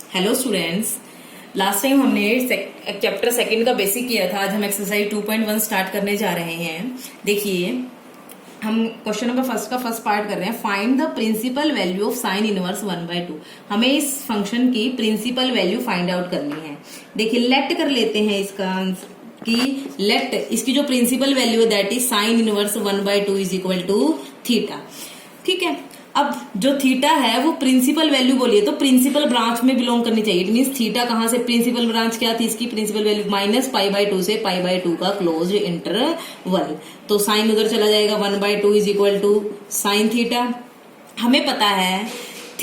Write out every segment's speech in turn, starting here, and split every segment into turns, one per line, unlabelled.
Hello students, last time हमने chapter second का basic किया था। आज हम एक्सरसाइज 2.1 स्टार्ट करने जा रहे हैं। देखिए, हम क्वेश्चन नंबर फर्स्ट का फर्स्ट पार्ट कर रहे हैं। Find the principal value of sine inverse 1/2। हमें इस फंक्शन की प्रिंसिपल वैल्यू फाइंड आउट करनी है। देखिए, लेट कर लेते हैं इसका कि लेट इसकी जो प्रिंसिपल वैल्यू है that is sine inverse 1/2 is equal to theta. ठीक है, अब जो थीटा है वो प्रिंसिपल वैल्यू बोलिए तो प्रिंसिपल ब्रांच में बिलोंग करनी चाहिए। इट मीन थीटा कहां से, प्रिंसिपल ब्रांच क्या थी इसकी, प्रिंसिपल वैल्यू -π/2 से π/2 का क्लोज इंटरवल। तो साइन उधर चला जाएगा, 1/2 is equal to sine theta. हमें पता है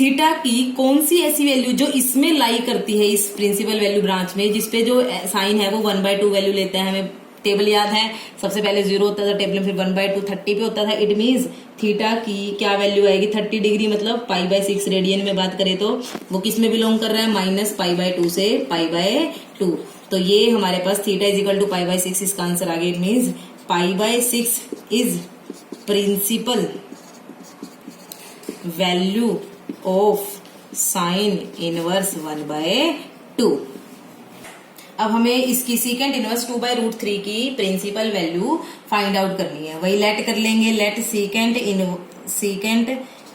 थीटा की कौन सी ऐसी वैल्यू जो इसमें लाई करती है, इस प्रिंसिपल वैल्यू ब्रांच में, जिसपे जो साइन है वो 1/2 वैल्यू लेता है। हमें टेबल याद है, सबसे पहले 0 होता था टेबल में, फिर 1/2 30 पे होता था। इट मीन्स थीटा की क्या वैल्यू आएगी, 30 डिग्री मतलब π/6 रेडियन में बात करें तो वो किस में बिलोंग कर रहा है, -π/2 से π/2। तो ये हमारे पास थीटा इज इक्वल टू π/6 इसका आंसर आ गया। It means π/6 is principal value of sine inverse 1/2। अब हमें इसकी सीकेंट इनवर्स 2/√3 की प्रिंसिपल वैल्यू फाइंड आउट करनी है। वही लेट कर लेंगे, let secant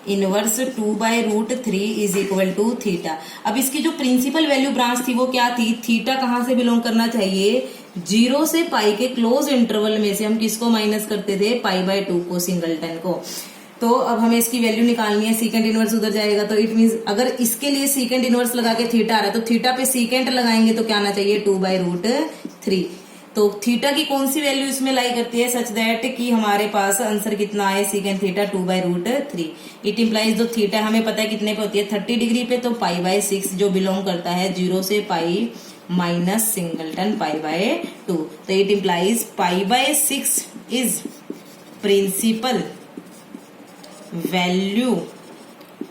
inverse 2/√3 is equal to theta. अब इसकी जो प्रिंसिपल वैल्यू ब्रांच थी वो क्या थी, थीटा कहां से बिलोंग करना चाहिए, 0 से पाई के क्लोज इंटरवल में से हम किसको माइनस करते थे, π/2 को, सिंगलटन को। तो अब हमें इसकी वैल्यू निकालनी है, सीकेंट इनवर्स उधर जाएगा तो इट मींस अगर इसके लिए सीकेंट इनवर्स लगा के थीटा आ रहा है तो थीटा पे सीकेंट लगाएंगे तो क्या आना चाहिए, 2/√3। तो थीटा की कौन सी वैल्यू इसमें लाई करती है सच दैट कि हमारे पास आंसर कितना आए, सीकेंट थीटा 2/√3। इट इंप्लाइज जो थीटा हमें पता है कितने पे होती है, 30 डिग्री पे, तो π/6 जो बिलोंग करता है 0 से पाई माइनस सिंगलटन π/2। तो it implies π/6 is principal value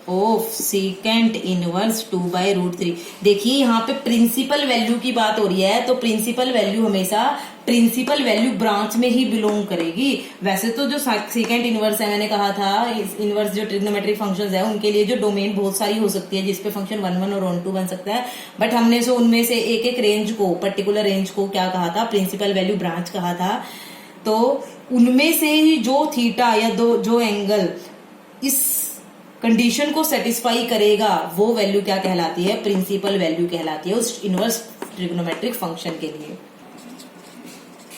of secant inverse 2/√3। देखिए यहाँ पे प्रिंसिपल वैल्यू की बात हो रही है, तो प्रिंसिपल वैल्यू हमेशा प्रिंसिपल वैल्यू ब्रांच में ही बिलोंग करेगी। वैसे तो जो सीकेंट इनवर्स है, मैंने कहा था इनवर्स जो ट्रिग्नोमेट्रिक फंक्शंस है उनके लिए जो डोमेन बहुत सारी हो सकती है, जिसपे फंक्शन 1/1 और 1/2 बन सकता है। बट हमने सो उनमें से एक एक रेंज को, पर्टिकुलर रेंज को क्या कहा था, प्रिंसिपल वैल्यू ब्रांच कहा था। तो उनमें से ही जो थीटा या जो एंगल इस कंडीशन को सेटिस्फाई करेगा वो वैल्यू क्या कहलाती है, प्रिंसिपल वैल्यू कहलाती है उस इनवर्स ट्रिग्नोमेट्रिक फंक्शन के लिए।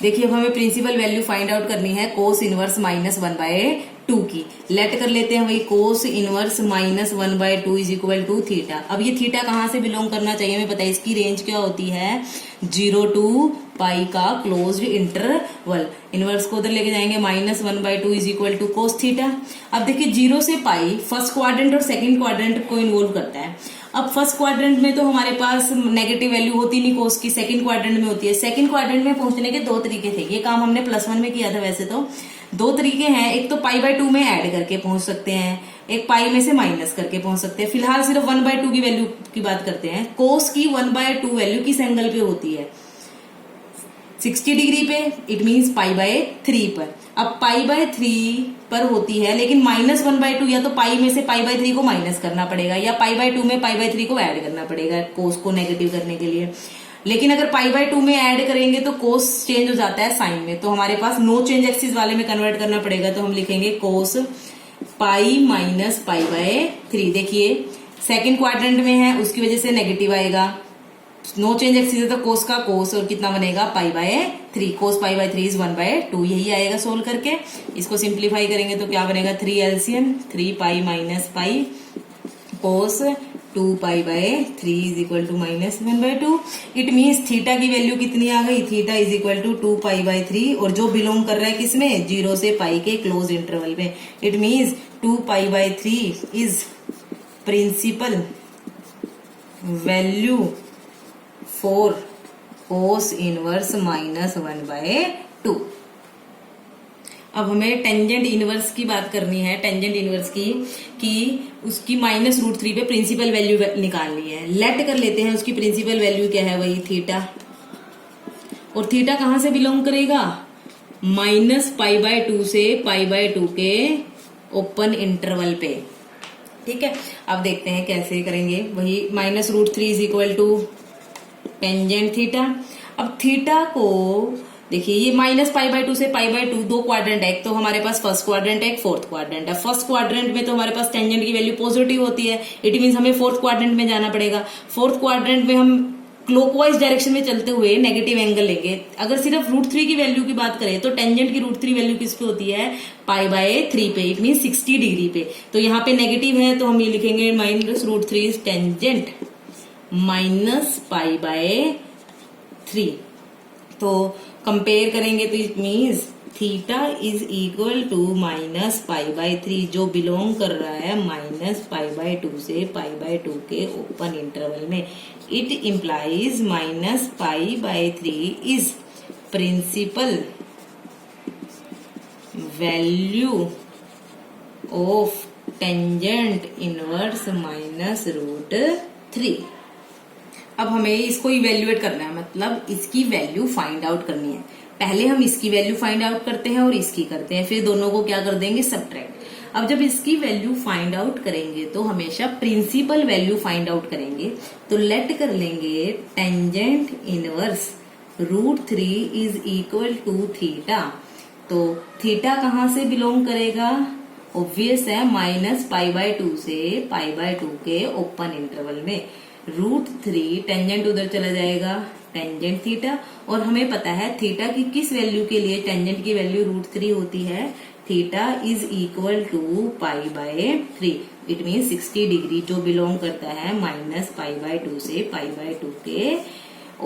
देखिए, अब हमें प्रिंसिपल वैल्यू फाइंड आउट करनी है कोस इनवर्स -1/2 की। लेट कर लेते हैं वही, cos inverse -1/2 is equal to theta. अब ये थीटा कहां से बिलोंग करना चाहिए, हमें पता है इसकी रेंज क्या होती है, 0 to पाई का क्लोज्ड इंटरवल। इनवर्स को उधर लेके जाएंगे, -1/2 is equal to cos theta. अब देखिए 0 से पाई फर्स्ट क्वाड्रेंट और सेकंड क्वाड्रेंट को इन्वॉल्व करता है। अब फर्स्ट क्वाड्रेंट में तो हमारे पास नेगेटिव वैल्यू होती नहीं कोस की, सेकंड क्वाड्रेंट में होती है। सेकंड क्वाड्रेंट में पहुंचने के दो तरीके थे, ये काम हमने +1 में किया था। वैसे तो दो तरीके हैं, एक तो π/2 में ऐड करके पहुंच सकते हैं, एक पाई में से माइनस करके पहुंच सकते हैं। फिलहाल सिर्फ 1/2 की वैल्यू की बात करते हैं। कोस की 1/2 वैल्यू किस एंगल पे होती है, 60 डिग्री पे, इट मीन्स π/3 पर। अब π/3 पर होती है, लेकिन -1/2 या तो पाई में से π/3 को माइनस करना पड़ेगा या π/2 में π/3 को ऐड करना पड़ेगा कोस को नेगेटिव करने के लिए। लेकिन अगर π/2 में ऐड करेंगे तो कोस चेंज हो जाता है साइन में, तो हमारे पास नो चेंज एक्सिस वाले में कन्वर्ट करना पड़ेगा। तो हम लिखेंगे कोस पाई माइनस π/3। देखिए सेकंड क्वाड्रेंट में है, उसकी वजह से नेगेटिव आएगा। नो चेंज एक्सिस है तो कोस का कोस, और कितना बनेगा, π/3। कोस π/3 इज 1/2, यही आएगा सोल्व करके। इसको सिंप्लीफाई करेंगे तो क्या बनेगा, 3 LCM 3 pi minus pi cos 2π/3 is equal to -1/2। It means theta की वैल्यू कितनी आ गई, थीटा इज इक्वल टू 2π/3, और जो बिलोंग कर रहा है किसमें, 0 से पाई के क्लोज इंटरवल में। It means 2π/3 is principal value for cos inverse -1/2। अब हमें टेंजेंट इनवर्स की बात करनी है, टेंजेंट इनवर्स की कि उसकी -√3 पे प्रिंसिपल वैल्यू निकालनी है। लेट कर लेते हैं, उसकी प्रिंसिपल वैल्यू क्या है, वही थीटा। और थीटा कहां से बिलोंग करेगा, -π/2 से π/2 के ओपन इंटरवल पे। ठीक है, अब देखते हैं कैसे करेंगे। वही -√3 is equal to tangent theta. अब थीटा को देखिए, ये -π/2 से π/2 दो क्वाड्रेंट है, एक तो हमारे पास फर्स्ट क्वाड्रेंट है, एक फोर्थ क्वाड्रेंट है। फर्स्ट क्वाड्रेंट में तो हमारे पास टेंजेंट की वैल्यू पॉजिटिव होती है, इट मीन्स हमें फोर्थ क्वाड्रेंट में जाना पड़ेगा। फोर्थ क्वाड्रेंट में हम क्लॉकवाइज डायरेक्शन में चलते हुए नेगेटिव एंगल लेंगे। अगर सिर्फ √3 की वैल्यू की बात करें तो टेंजेंट की √3 वैल्यू किस पे होती है, π/3 पे, इट मीन 60 डिग्री पे। तो यहाँ पे नेगेटिव है तो हम ये लिखेंगे -√3 इज टेंजेंट -π/3। तो कंपेयर करेंगे तो it means theta is equal to -π/3, जो बिलोंग कर रहा है -π/2 से π/2 के ओपन इंटरवल में। It implies -π/3 is principal value of tangent inverse -√3। अब हमें इसको इवेल्युएट करना है, मतलब इसकी वैल्यू फाइंड आउट करनी है। पहले हम इसकी वैल्यू फाइंड आउट करते हैं और इसकी करते हैं, फिर दोनों को क्या कर देंगे, सब्ट्रैक्ट। अब जब इसकी वैल्यू फाइंड आउट करेंगे तो हमेशा प्रिंसिपल वैल्यू फाइंड आउट करेंगे। तो लेट कर लेंगे tangent inverse √3 is equal to theta. तो थीटा कहाँ से बिलोंग करेगा, ऑब्वियस है -π/2 से π/2 के ओपन इंटरवल में। √3 टेंजेंट उधर चला जाएगा, टेंजेंट थीटा। और हमें पता है थीटा की किस वैल्यू के लिए टेंजेंट की वैल्यू √3 होती है, theta is equal to π/3, it mean 60 degree, जो बिलोंग करता है -π/2 से π/2 के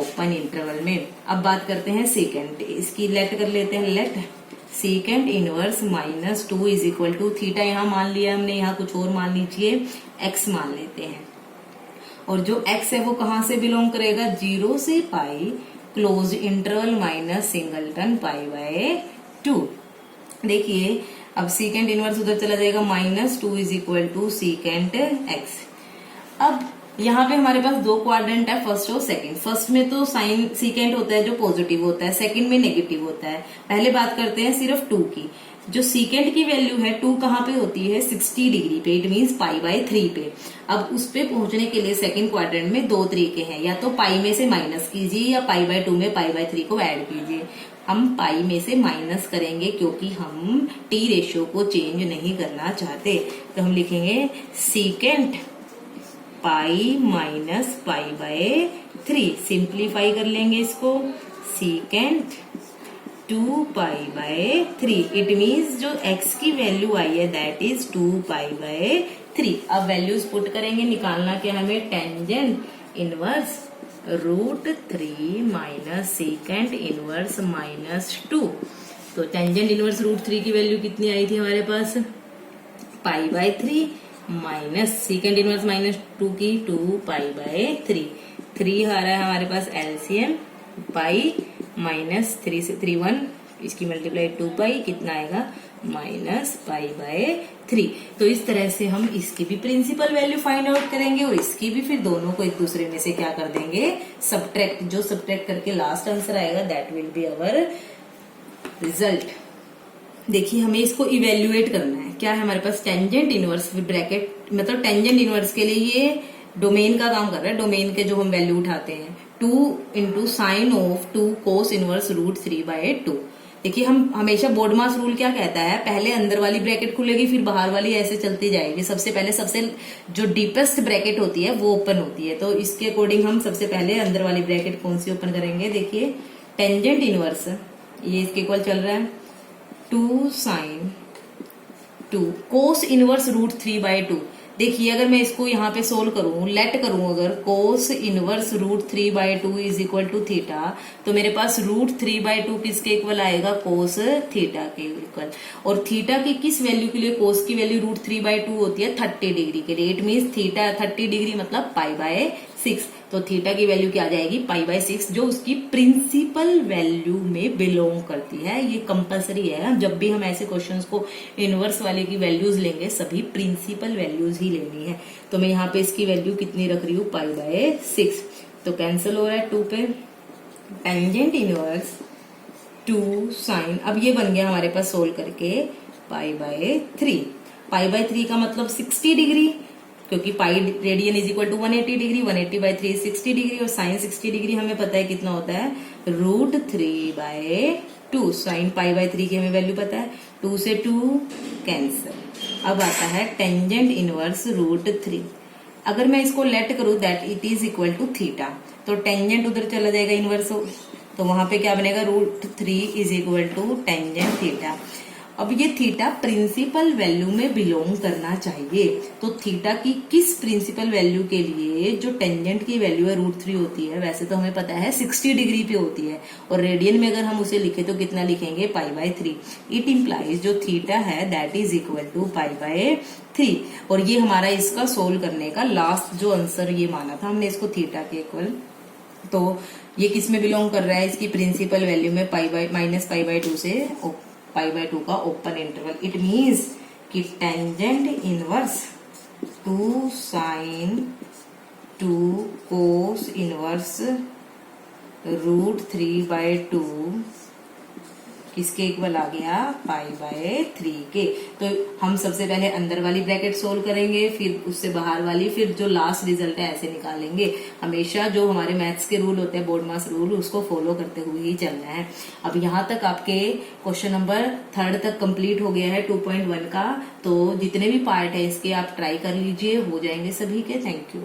ओपन इंटरवल में। अब बात करते हैं सेकेंड, इसकी लेट कर लेते हैं। Let second inverse -2 is equal to theta, यहाँ मान लिया हमने, यहाँ कुछ और मान लीजिए, x मान लेते हैं। और जो x है वो कहाँ से बिलोंग करेगा, 0 से pi close interval minus singleton π/2। देखिए अब सीकेंट इनवर्स उधर चला जाएगा, -2 is equal to secant x। अब यहाँ पे हमारे पास दो क्वाड्रेंट है, फर्स्ट और सेकंड। फर्स्ट में तो साइन सीकेंट होता है जो पॉजिटिव होता है, सेकंड में नेगेटिव होता है। पहले बात करते हैं सिर्फ 2 की। जो सीकेंट की वैल्यू है 2 कहाँ पे होती है, 60 डिग्री पे, इट मीन्स π/3 पे। अब उस पे पहुंचने के लिए सेकंड क्वाड्रेंट में दो तरीके हैं, या तो पाई में से माइनस कीजिए या π/2 में π/3 को ऐड कीजिए। हम पाई में से माइनस करेंगे क्योंकि हम टी रेशियो को चेंज नहीं करना चाहते। तो हम लिखेंगे सीकेंट पाई माइनस π/3, सिंप्लीफाई कर लेंगे इसको, सीकेंट 2π/3, इट मीन्स जो x की वैल्यू आई है दैट इज 2π/3। अब वैल्यूज पुट करेंगे, निकालना क्या हमें, tangent inverse √3 minus second inverse -2। तो टेंजेंट इनवर्स √3 की वैल्यू कितनी आई थी हमारे पास, π/3 माइनस सेकेंड इनवर्स -2 की 2π/3। 3 आ रहा है हमारे पास एलसीएम, पाई -3 से 3 1, इसकी मल्टीप्लाई 2π, कितना आएगा -π/3। तो इस तरह से हम इसकी भी प्रिंसिपल वैल्यू फाइंड आउट करेंगे और इसकी भी, फिर दोनों को एक दूसरे में से क्या कर देंगे, सब्ट्रैक्ट। जो सब्ट्रैक्ट करके लास्ट आंसर आएगा that will be our result. देखिए हमें इसको इवेल्युएट करना है। क्या है हमारे पास, टेंजेंट इनवर्स विद ब्रैकेट, मतलब टेंजेंट इनवर्स के लिए ये डोमेन का काम कर रहा है। डोमेन के जो हम वैल्यू उठाते हैं, 2 × साइन ऑफ 2 कोस इनवर्स √3/2। देखिए हम हमेशा बोर्डमास रूल क्या कहता है, पहले अंदर वाली ब्रैकेट खुलेगी फिर बाहर वाली ऐसे चलती जाएगी। सबसे पहले सबसे जो डीपेस्ट ब्रैकेट होती है वो ओपन होती है। तो इसके अकॉर्डिंग हम सबसे पहले अंदर वाली ब्रैकेट कौन सी ओपन करेंगे, देखिए टेंजेंट इनवर्स, ये इसके इक्वल चल रहा है 2 sin 2 कोस इनवर्स √3/2। देखिए अगर मैं इसको यहाँ पे सोल्व करूं, लेट करूं, अगर cos inverse √3/2 is equal to theta, तो मेरे पास √3/2 किसके इक्वल आएगा, कोस थीटा के इक्वल। और थीटा की किस वैल्यू के लिए कोस की वैल्यू √3/2 होती है, 30 डिग्री के लिए। इट मीन्स थीटा 30 डिग्री मतलब π/6। तो थीटा की वैल्यू क्या आ जाएगी, π/6, जो उसकी प्रिंसिपल वैल्यू में बिलोंग करती है। ये कंपलसरी है, जब भी हम ऐसे क्वेश्चंस को इनवर्स वाले की वैल्यूज लेंगे सभी प्रिंसिपल वैल्यूज ही लेनी है। तो मैं यहाँ पे इसकी वैल्यू कितनी रख रही हूँ, π/6। तो कैंसिल हो रहा है 2 पे, टेंजेंट इनवर्स 2 sin, अब ये बन गया हमारे पास सोल्व करके π/3। π/3 का मतलब 60 डिग्री, क्योंकि pi radian is equal to 180 degree, 180/3 60 degree, और साइन 60 डिग्री हमें पता है कितना होता है, √3/2। साइन पाई/3 की हमें वैल्यू पता है, 2 से 2 कैंसिल। अब आता है टेंजेंट इनवर्स √3। अगर मैं इसको लेट करूं that it is equal to theta, तो टेंजेंट उधर चला जाएगा इनवर्स, तो वहां पे क्या बनेगा, √3 is equal to tangent theta. अब ये थीटा प्रिंसिपल वैल्यू में बिलोंग करना चाहिए, तो थीटा की किस प्रिंसिपल वैल्यू के लिए जो टेंजेंट की वैल्यू है √3 होती है, वैसे तो हमें पता है 60 डिग्री पे होती है, और रेडियन में अगर हम उसे लिखे तो कितना लिखेंगे, पाई/3। इट इम्प्लाइज जो थीटा है दैट इज इक्वल टू पाई/3। और ये हमारा इसका सोल्व करने का लास्ट जो आंसर ये माना था हमने इसको थीटा के इक्वल, तो ये किस में बिलोंग कर रहा है, इसकी प्रिंसिपल वैल्यू में -पाई/2 से पाई/2 का ओपन इंटरवल। इट मीन्स कि tangent inverse 2 sine 2 cos inverse √3/2 किसके इक्वल आ गया, पाई/3 के। तो हम सबसे पहले अंदर वाली ब्रैकेट सोल्व करेंगे, फिर उससे बाहर वाली, फिर जो लास्ट रिजल्ट है ऐसे निकालेंगे। हमेशा जो हमारे मैथ्स के रूल होते हैं, बोर्ड मास रूल, उसको फॉलो करते हुए ही चलना है। अब यहाँ तक आपके क्वेश्चन नंबर 3 तक कंप्लीट हो गया है 2.1 का। तो जितने भी पार्ट है इसके आप ट्राई कर लीजिए, हो जाएंगे सभी के। Thank you.